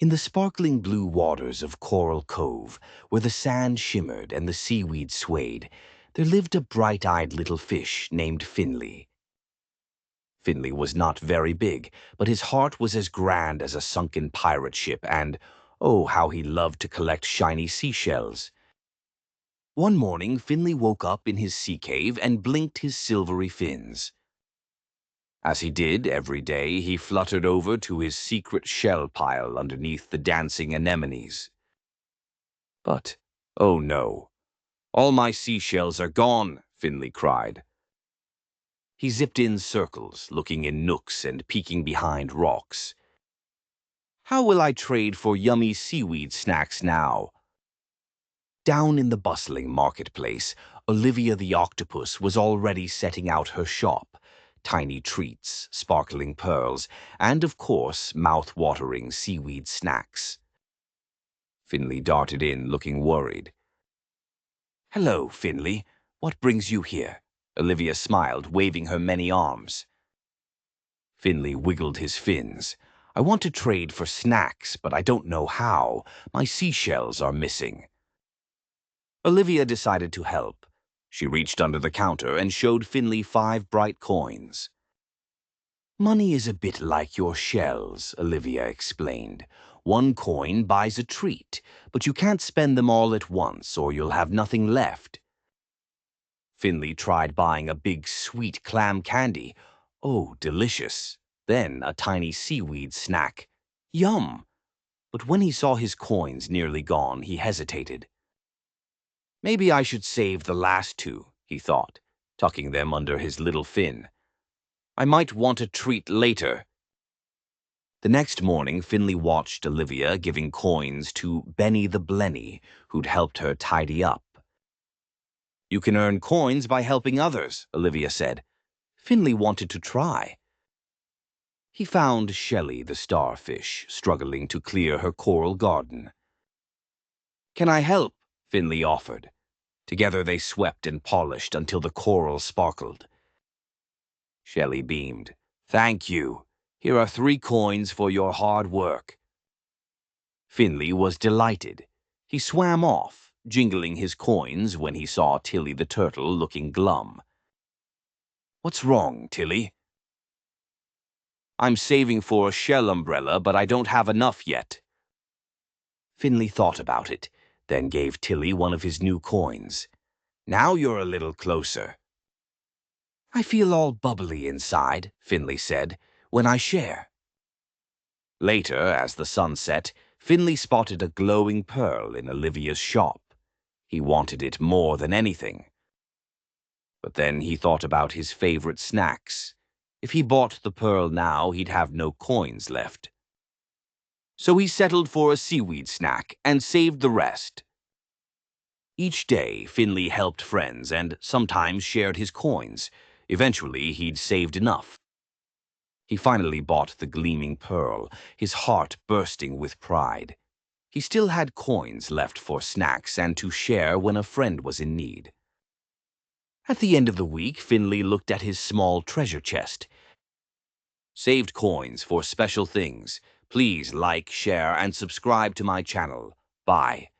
In the sparkling blue waters of Coral Cove, where the sand shimmered and the seaweed swayed, there lived a bright-eyed little fish named Finley. Finley was not very big, but his heart was as grand as a sunken pirate ship, and, oh, how he loved to collect shiny seashells. One morning, Finley woke up in his sea cave and blinked his silvery fins. As he did every day, he fluttered over to his secret shell pile underneath the dancing anemones. But, oh no, all my seashells are gone, Finley cried. He zipped in circles, looking in nooks and peeking behind rocks. How will I trade for yummy seaweed snacks now? Down in the bustling marketplace, Olivia the octopus was already setting out her shop. Tiny treats, sparkling pearls, and, of course, mouth-watering seaweed snacks. Finley darted in, looking worried. "Hello, Finley. What brings you here?" Olivia smiled, waving her many arms. Finley wiggled his fins. "I want to trade for snacks, but I don't know how. My seashells are missing." Olivia decided to help. She reached under the counter and showed Finley 5 bright coins. "Money is a bit like your shells," Olivia explained. "1 coin buys a treat, but you can't spend them all at once or you'll have nothing left." Finley tried buying a big sweet clam candy. Oh, delicious. Then a tiny seaweed snack. Yum! But when he saw his coins nearly gone, he hesitated. "Maybe I should save the last 2, he thought, tucking them under his little fin. "I might want a treat later." The next morning, Finley watched Olivia giving coins to Benny the Blenny, who'd helped her tidy up. "You can earn coins by helping others," Olivia said. Finley wanted to try. He found Shelley the starfish, struggling to clear her coral garden. "Can I help?" Finley offered. Together they swept and polished until the coral sparkled. Shelley beamed. "Thank you. Here are 3 coins for your hard work." Finley was delighted. He swam off, jingling his coins when he saw Tilly the turtle looking glum. "What's wrong, Tilly?" "I'm saving for a shell umbrella, but I don't have enough yet." Finley thought about it, then gave Tilly one of his new coins. "Now you're a little closer." "I feel all bubbly inside," Finley said, "when I share." Later, as the sun set, Finley spotted a glowing pearl in Olivia's shop. He wanted it more than anything. But then he thought about his favorite snacks. If he bought the pearl now, he'd have no coins left. So he settled for a seaweed snack and saved the rest. Each day, Finley helped friends and sometimes shared his coins. Eventually, he'd saved enough. He finally bought the gleaming pearl, his heart bursting with pride. He still had coins left for snacks and to share when a friend was in need. At the end of the week, Finley looked at his small treasure chest. "Saved coins for special things. Please like, share, and subscribe to my channel. Bye."